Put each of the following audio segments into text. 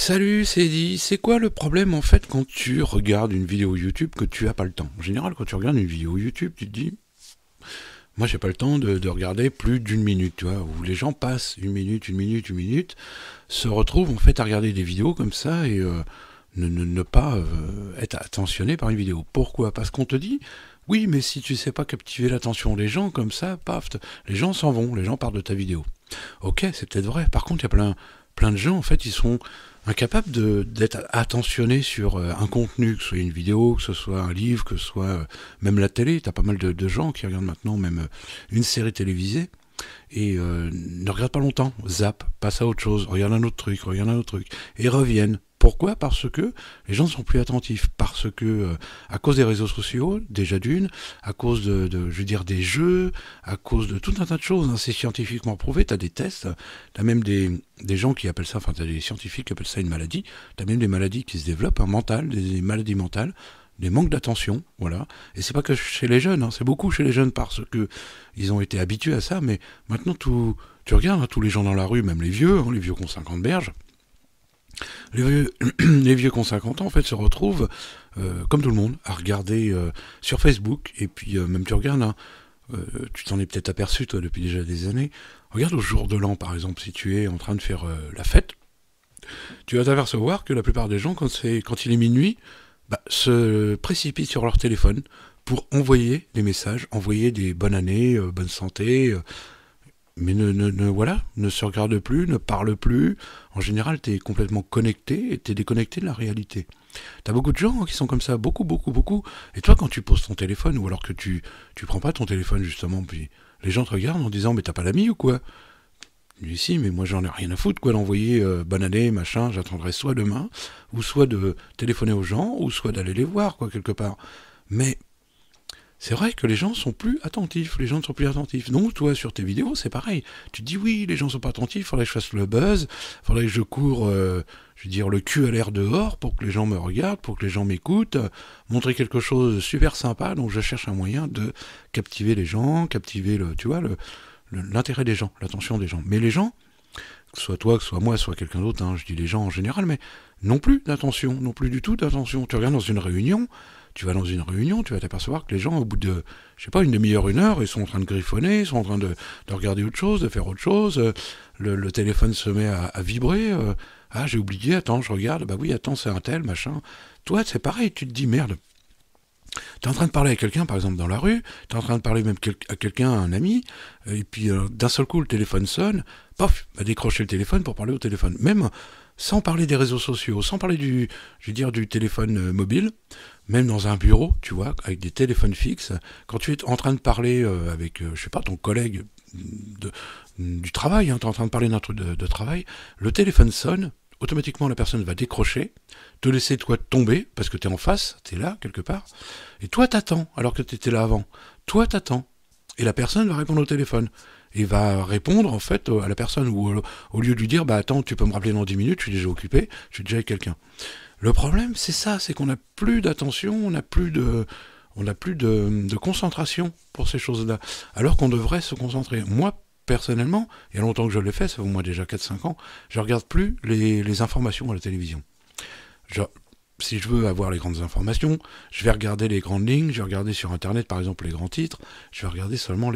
Salut, c'est Eddy. C'est quoi le problème en fait quand tu regardes une vidéo YouTube que tu as pas le temps? En général, quand tu regardes une vidéo YouTube, tu te dis, moi j'ai pas le temps de regarder plus d'une minute, tu vois, où les gens passent une minute, se retrouvent en fait à regarder des vidéos comme ça et ne pas être attentionné par une vidéo. Pourquoi? Parce qu'on te dit, oui, mais si tu sais pas captiver l'attention des gens comme ça, paf, les gens s'en vont, les gens partent de ta vidéo. Ok, c'est peut-être vrai. Par contre, il y a plein de gens, en fait, ils sont incapables d'être attentionnés sur un contenu, que ce soit une vidéo, que ce soit un livre, que ce soit même la télé. T'as pas mal de gens qui regardent maintenant même une série télévisée et ne regardent pas longtemps, zappent, passent à autre chose, regardent un autre truc, et reviennent. Pourquoi? Parce que les gens ne sont plus attentifs, parce que à cause des réseaux sociaux, déjà d'une, à cause je veux dire, des jeux, à cause de tout un tas de choses, hein, c'est scientifiquement prouvé, t'as des tests, t'as même des gens qui appellent ça, enfin t'as des scientifiques qui appellent ça une maladie, t'as même des maladies qui se développent, hein, mentales, des maladies mentales, des manques d'attention, voilà. Et c'est pas que chez les jeunes, hein, c'est beaucoup chez les jeunes parce que ils ont été habitués à ça, mais maintenant tu regardes hein, tous les gens dans la rue, même les vieux qui ont 50 berges, les vieux qui ont 50 ans, en fait, se retrouvent, comme tout le monde, à regarder sur Facebook, et puis même tu regardes, hein, tu t'en es peut-être aperçu, toi, depuis déjà des années, regarde au jour de l'an, par exemple, si tu es en train de faire la fête, tu vas t'apercevoir que la plupart des gens, quand il est minuit, bah, se précipitent sur leur téléphone pour envoyer des messages, envoyer des bonnes années, bonne santé, mais voilà, ne se regarde plus, ne parle plus. En général, t'es complètement connecté et t'es déconnecté de la réalité. T'as beaucoup de gens hein, qui sont comme ça, beaucoup. Et toi, quand tu poses ton téléphone, ou alors que tu prends pas ton téléphone justement, puis les gens te regardent en disant, mais t'as pas d'amis ou quoi? Je dis si, mais moi j'en ai rien à foutre quoi d'envoyer bonne année, machin, j'attendrai soit demain, ou soit de téléphoner aux gens, ou soit d'aller les voir quoi quelque part. Mais c'est vrai que les gens sont plus attentifs, les gens ne sont plus attentifs. Donc toi, sur tes vidéos, c'est pareil. Tu te dis oui, les gens sont pas attentifs, faudrait que je fasse le buzz, faudrait que je cours, je veux dire, le cul à l'air dehors pour que les gens me regardent, pour que les gens m'écoutent, montrer quelque chose de super sympa. Donc je cherche un moyen de captiver les gens, captiver tu vois, l'intérêt des gens, l'attention des gens. Mais les gens, que ce soit toi, que ce soit moi, que ce soit quelqu'un d'autre, hein, je dis les gens en général, mais non plus d'attention, non plus du tout d'attention. Tu regardes dans une réunion, tu vas dans une réunion, tu vas t'apercevoir que les gens, au bout de, je sais pas, une demi-heure, une heure, ils sont en train de griffonner, ils sont en train de regarder autre chose, de faire autre chose, le téléphone se met à vibrer, ah j'ai oublié, attends, je regarde, bah oui, attends, c'est un tel, machin. Toi, c'est pareil, tu te dis, merde, t'es en train de parler à quelqu'un, par exemple, dans la rue, t'es en train de parler même à quelqu'un, à un ami, et puis d'un seul coup, le téléphone sonne, paf, va décrocher le téléphone pour parler au téléphone. Même sans parler des réseaux sociaux, sans parler je veux dire, du téléphone mobile, même dans un bureau, tu vois, avec des téléphones fixes, quand tu es en train de parler avec, je sais pas, ton collègue du travail, hein, tu es en train de parler d'un truc de travail, le téléphone sonne, automatiquement la personne va décrocher, te laisser toi tomber, parce que tu es en face, tu es là, quelque part, et toi t'attends, alors que tu étais là avant. Toi t'attends, et la personne va répondre au téléphone, et va répondre en fait à la personne, ou au lieu de lui dire, bah attends, tu peux me rappeler dans 10 minutes, je suis déjà occupé, je suis déjà avec quelqu'un. Le problème, c'est ça, c'est qu'on n'a plus d'attention, on n'a plus de concentration pour ces choses-là, alors qu'on devrait se concentrer. Moi, personnellement, il y a longtemps que je l'ai fait, ça fait au moins déjà 4-5 ans, je regarde plus les informations à la télévision. Je, si je veux avoir les grandes informations, je vais regarder les grandes lignes, je vais regarder sur Internet par exemple les grands titres, je vais regarder seulement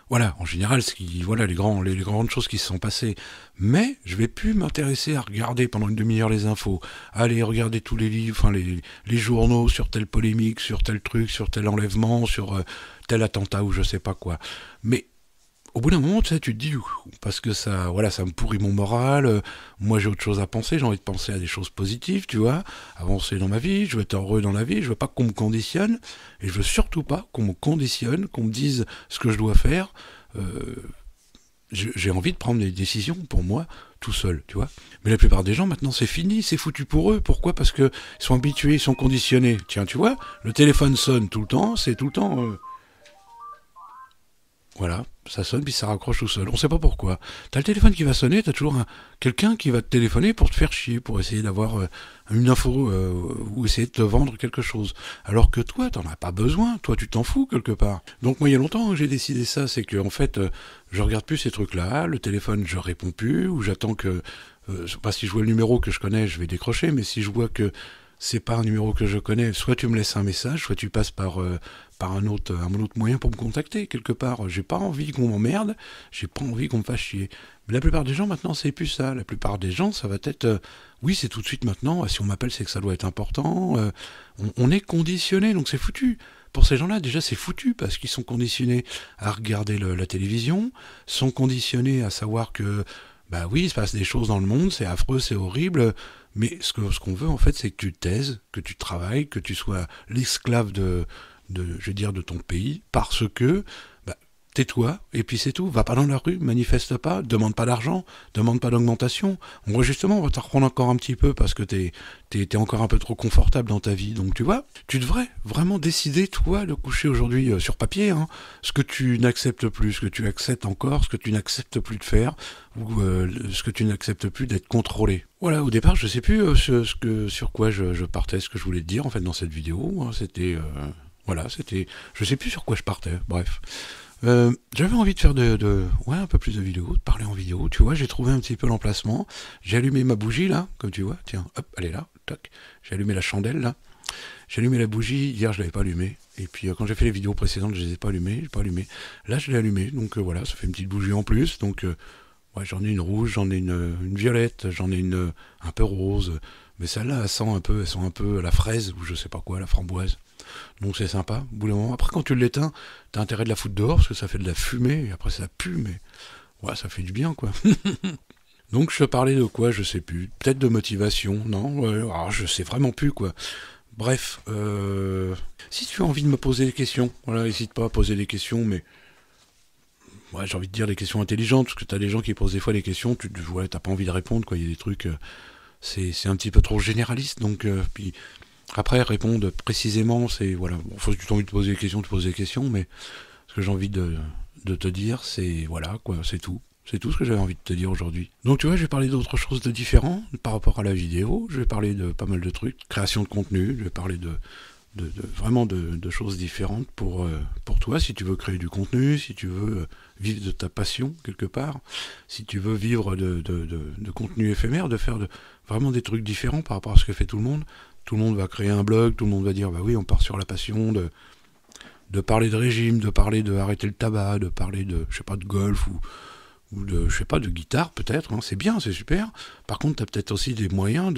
voilà, en général, voilà les grandes choses qui se sont passées. Mais je vais plus m'intéresser à regarder pendant une demi-heure les infos, à aller regarder tous les livres, enfin les journaux sur telle polémique, sur tel truc, sur tel enlèvement, sur tel attentat ou je sais pas quoi. Mais au bout d'un moment, tu sais, tu te dis, parce que ça, voilà, ça me pourrit mon moral, moi j'ai autre chose à penser, j'ai envie de penser à des choses positives, tu vois, avancer dans ma vie, je veux être heureux dans la vie, je veux pas qu'on me conditionne, et je veux surtout pas qu'on me conditionne, qu'on me dise ce que je dois faire, j'ai envie de prendre des décisions pour moi, tout seul, tu vois. Mais la plupart des gens, maintenant, c'est fini, c'est foutu pour eux, pourquoi? Parce que ils sont habitués, ils sont conditionnés. Tiens, tu vois, le téléphone sonne tout le temps, c'est tout le temps... Voilà, ça sonne puis ça raccroche tout seul. On sait pas pourquoi. T'as le téléphone qui va sonner, t'as toujours quelqu'un qui va te téléphoner pour te faire chier, pour essayer d'avoir une info ou essayer de te vendre quelque chose. Alors que toi, t'en as pas besoin. Toi, tu t'en fous quelque part. Donc moi, il y a longtemps que j'ai décidé ça, c'est que en fait, je regarde plus ces trucs-là. Le téléphone, je réponds plus ou j'attends que pas si je vois le numéro que je connais, je vais décrocher, mais si je vois que c'est pas un numéro que je connais, soit tu me laisses un message, soit tu passes par un autre moyen pour me contacter, quelque part. J'ai pas envie qu'on m'emmerde, j'ai pas envie qu'on me fasse chier. Mais la plupart des gens, maintenant, c'est plus ça. La plupart des gens, ça va être... oui, c'est tout de suite maintenant, si on m'appelle, c'est que ça doit être important. On est conditionné, donc c'est foutu. Pour ces gens-là, déjà, c'est foutu, parce qu'ils sont conditionnés à regarder la télévision, sont conditionnés à savoir que, bah oui, il se passe des choses dans le monde, c'est affreux, c'est horrible, mais ce qu'on veut, en fait, c'est que tu te taises, que tu travailles, que tu sois l'esclave je veux dire, de ton pays, parce que, bah, tais-toi, et puis c'est tout. Va pas dans la rue, manifeste pas, demande pas d'argent, demande pas d'augmentation. Justement, on va t'en reprendre encore un petit peu, parce que t'es encore un peu trop confortable dans ta vie. Donc, tu vois, tu devrais vraiment décider, toi, de coucher aujourd'hui sur papier, hein, ce que tu n'acceptes plus, ce que tu acceptes encore, ce que tu n'acceptes plus de faire, ou ce que tu n'acceptes plus d'être contrôlé. Voilà, au départ, je sais plus sur quoi je partais, ce que je voulais te dire, en fait, dans cette vidéo. Hein, voilà, je sais plus sur quoi je partais, bref. J'avais envie de faire ouais, un peu plus de vidéos, de parler en vidéo, tu vois, j'ai trouvé un petit peu l'emplacement, j'ai allumé ma bougie, là, comme tu vois, tiens, hop, elle est là, tac, j'ai allumé la chandelle, là, j'ai allumé la bougie, hier je l'avais pas allumée, et puis quand j'ai fait les vidéos précédentes, je les ai pas allumées, là je l'ai allumée, donc voilà, ça fait une petite bougie en plus, donc ouais, j'en ai une rouge, j'en ai une violette, j'en ai une un peu rose, mais celle-là, elle sent un peu la fraise, ou je sais pas quoi, la framboise. Donc c'est sympa, au bout d'un moment. Après, quand tu l'éteins, t'as intérêt de la foutre dehors, parce que ça fait de la fumée, et après ça pue, mais ouais, ça fait du bien, quoi. Donc je parlais de quoi, je sais plus. Peut-être de motivation, non ouais, alors, je sais vraiment plus, quoi. Bref, si tu as envie de me poser des questions, voilà, n'hésite pas à poser des questions, mais... ouais, j'ai envie de dire des questions intelligentes, parce que t'as des gens qui posent des fois des questions, ouais, t'as pas envie de répondre, quoi. Il y a des trucs... c'est un petit peu trop généraliste, donc... puis après, répondre précisément, c'est... voilà, bon, faut que tu aies envie de poser des questions, tu poses des questions, mais ce que j'ai envie de te dire, c'est... voilà, quoi, c'est tout. C'est tout ce que j'avais envie de te dire aujourd'hui. Donc tu vois, je vais parler d'autre chose de différent par rapport à la vidéo, je vais parler de pas mal de trucs, création de contenu, je vais parler vraiment de choses différentes pour toi, si tu veux créer du contenu, si tu veux vivre de ta passion quelque part, si tu veux vivre de contenu éphémère, de faire vraiment des trucs différents par rapport à ce que fait tout le monde. Tout le monde va créer un blog, tout le monde va dire, bah oui, on part sur la passion, de parler de régime, de parler de arrêter le tabac, de parler de, je sais pas, de golf ou de, je sais pas, de guitare peut-être, hein, c'est bien, c'est super. Par contre, tu as peut-être aussi des moyens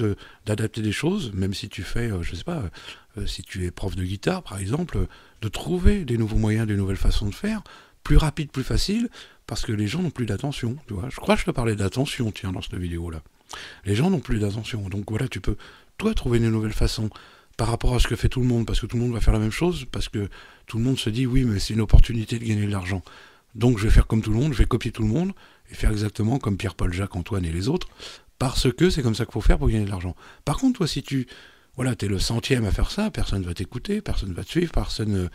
d'adapter des choses, même si tu fais, je sais pas, si tu es prof de guitare par exemple, de trouver des nouveaux moyens, des nouvelles façons de faire, plus rapide, plus facile, parce que les gens n'ont plus d'attention, tu vois. Je crois que je te parlais d'attention, tiens, dans cette vidéo-là. Les gens n'ont plus d'attention, donc voilà, tu peux, toi, trouver une nouvelle façon par rapport à ce que fait tout le monde, parce que tout le monde va faire la même chose, parce que tout le monde se dit, oui, mais c'est une opportunité de gagner de l'argent. Donc je vais faire comme tout le monde, je vais copier tout le monde, et faire exactement comme Pierre, Paul, Jacques, Antoine et les autres, parce que c'est comme ça qu'il faut faire pour gagner de l'argent. Par contre, toi, si voilà, t'es le 100e à faire ça, personne va t'écouter, personne va te suivre, personne...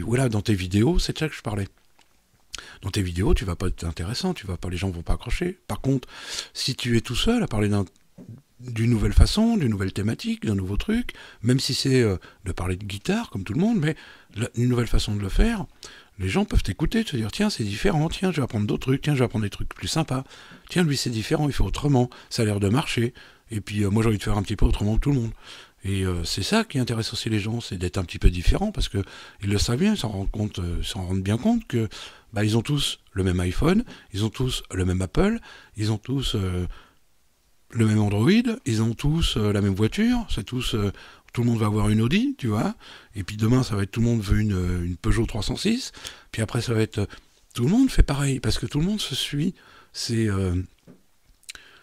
voilà, dans tes vidéos, c'est de ça que je parlais. Dans tes vidéos, tu vas pas être intéressant, les gens vont pas accrocher. Par contre, si tu es tout seul à parler d'une nouvelle façon, d'une nouvelle thématique, d'un nouveau truc, même si c'est de parler de guitare, comme tout le monde, mais une nouvelle façon de le faire, les gens peuvent t'écouter, te dire, tiens, c'est différent, tiens, je vais apprendre d'autres trucs, tiens, je vais apprendre des trucs plus sympas, tiens, lui, c'est différent, il fait autrement, ça a l'air de marcher, et puis moi, j'ai envie de faire un petit peu autrement que tout le monde. Et c'est ça qui intéresse aussi les gens, c'est d'être un petit peu différent, parce que ils le savent bien, ils s'en rendent bien compte que bah, ils ont tous le même iPhone, ils ont tous le même Apple, ils ont tous le même Android, ils ont tous la même voiture, c'est tous... tout le monde va avoir une Audi, tu vois, et puis demain, ça va être tout le monde veut une Peugeot 306, puis après, ça va être... tout le monde fait pareil, parce que tout le monde se suit, c'est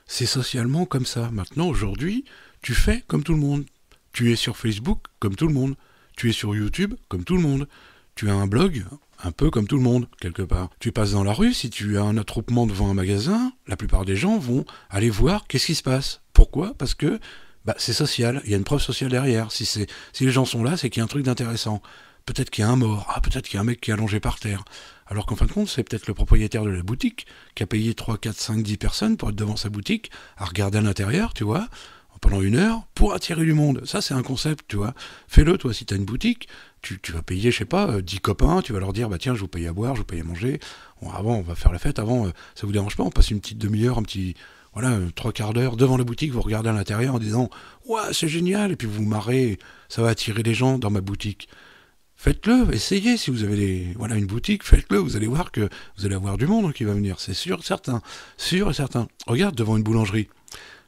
socialement comme ça. Maintenant, aujourd'hui, tu fais comme tout le monde. Tu es sur Facebook comme tout le monde. Tu es sur YouTube comme tout le monde. Tu as un blog un peu comme tout le monde, quelque part. Tu passes dans la rue, si tu as un attroupement devant un magasin, la plupart des gens vont aller voir qu'est-ce qui se passe. Pourquoi ? Parce que bah, c'est social, il y a une preuve sociale derrière. Si les gens sont là, c'est qu'il y a un truc d'intéressant. Peut-être qu'il y a un mort, peut-être qu'il y a un mec qui est allongé par terre. Alors qu'en fin de compte, c'est peut-être le propriétaire de la boutique qui a payé 3, 4, 5, 10 personnes pour être devant sa boutique, à regarder à l'intérieur, tu vois, pendant 1 heure, pour attirer du monde. Ça, c'est un concept, tu vois. Fais-le, toi, si tu as une boutique, tu vas payer, je sais pas, 10 copains, tu vas leur dire, bah tiens, je vous paye à boire, je vous paye à manger. Bon, avant, on va faire la fête, avant, ça vous dérange pas, on passe une petite demi-heure, voilà, 3/4 d'heure devant la boutique, vous regardez à l'intérieur en disant « Ouah, c'est génial !» et puis vous vous marrez, ça va attirer les gens dans ma boutique. Faites-le, essayez, si vous avez voilà, une boutique, faites-le, vous allez voir que vous allez avoir du monde qui va venir, c'est sûr et certain. Regarde devant une boulangerie.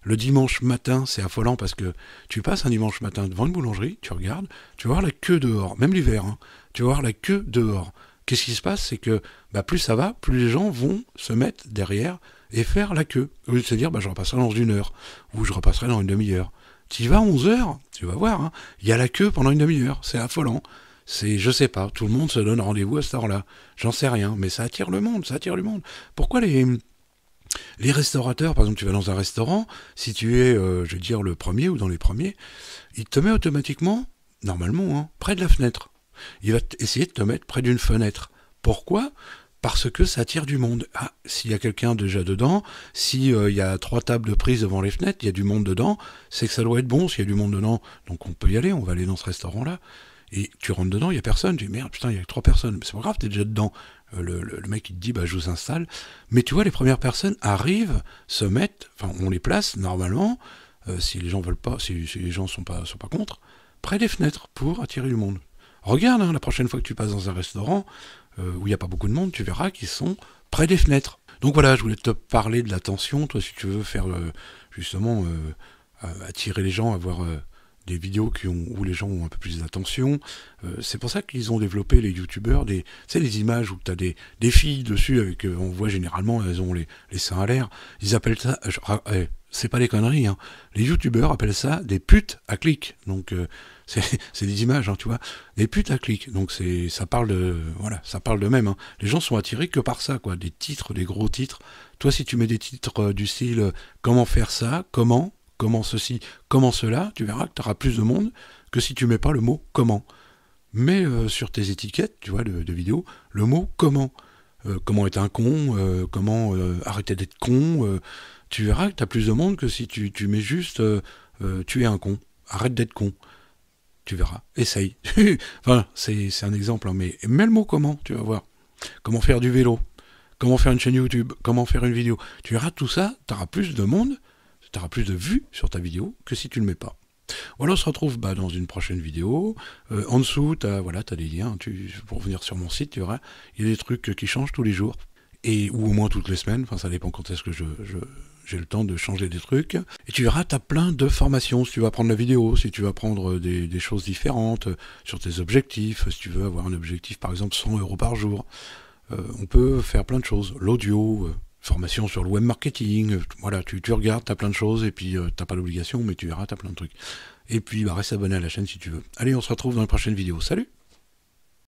Le dimanche matin, c'est affolant parce que tu passes un dimanche matin devant une boulangerie, tu regardes, tu vas voir la queue dehors, même l'hiver, hein, tu vas voir la queue dehors. Qu'est-ce qui se passe? C'est que plus ça va, plus les gens vont se mettre derrière et faire la queue. Au lieu de se dire, je repasserai dans 1 heure, ou je repasserai dans une demi-heure. Tu y vas à 11 heures, tu vas voir, hein, il y a la queue pendant une demi-heure, c'est affolant. Je sais pas, tout le monde se donne rendez-vous à cette heure-là. J'en sais rien, mais ça attire le monde, ça attire du monde. Pourquoi les restaurateurs, par exemple, tu vas dans un restaurant, si tu es, je veux dire, le premier ou dans les premiers, il te met automatiquement, normalement, hein, près de la fenêtre. Il va essayer de te mettre près d'une fenêtre. Pourquoi? Parce que ça attire du monde. Ah, s'il y a quelqu'un déjà dedans, s'il y a 3 tables de prise devant les fenêtres, il y a du monde dedans, c'est que ça doit être bon s'il y a du monde dedans. Donc on peut y aller, on va aller dans ce restaurant-là. Et tu rentres dedans, il n'y a personne. Tu dis, merde, putain, il y a que 3 personnes. Mais c'est pas grave, t'es déjà dedans. Le mec, il te dit, je vous installe. Mais tu vois, les premières personnes arrivent, se mettent, enfin, on les place, normalement, si les gens veulent pas, si les gens sont pas contre, près des fenêtres, pour attirer du monde. Regarde, hein, la prochaine fois que tu passes dans un restaurant, où il n'y a pas beaucoup de monde, tu verras qu'ils sont près des fenêtres. Donc voilà, je voulais te parler de l'attention. Toi, si tu veux faire, justement, attirer les gens, avoir... des vidéos où les gens ont un peu plus d'attention. C'est pour ça qu'ils ont développé, les youtubeurs, des images où tu as des filles dessus, avec on voit généralement, elles ont les seins à l'air. Ils appellent ça, c'est pas des conneries, hein. Les youtubeurs appellent ça des putes à clic. Donc c'est des images, hein, tu vois, des putes à clic. Donc ça parle de même, hein. Les gens sont attirés que par ça, quoi, des titres, des gros titres. Toi, si tu mets des titres du style comment faire ça, comment ceci, comment cela, tu verras que tu auras plus de monde que si tu mets pas le mot comment. Mais sur tes étiquettes, tu vois, de vidéos, le mot comment. Comment être un con, comment arrêter d'être con, tu verras que tu as plus de monde que si tu mets juste tu es un con, arrête d'être con. Tu verras, essaye. Enfin, c'est un exemple, hein, mais mets le mot comment, tu vas voir. Comment faire du vélo, comment faire une chaîne YouTube, comment faire une vidéo. Tu verras tout ça, tu auras plus de monde, tu auras plus de vues sur ta vidéo que si tu ne le mets pas. Voilà, on se retrouve dans une prochaine vidéo. En dessous, tu as des liens. Pour venir sur mon site, tu verras, il y a des trucs qui changent tous les jours. Ou au moins toutes les semaines. Enfin, ça dépend quand est-ce que j'ai le temps de changer des trucs. Et tu verras, tu as plein de formations. Si tu vas prendre la vidéo, si tu vas prendre des choses différentes sur tes objectifs, si tu veux avoir un objectif, par exemple, 100 € par jour. On peut faire plein de choses. L'audio... formation sur le web marketing, voilà, tu regardes, tu as plein de choses, et puis t'as pas d'obligation, mais tu verras, tu as plein de trucs. Et puis reste abonné à la chaîne si tu veux. Allez, on se retrouve dans la prochaine vidéo. Salut!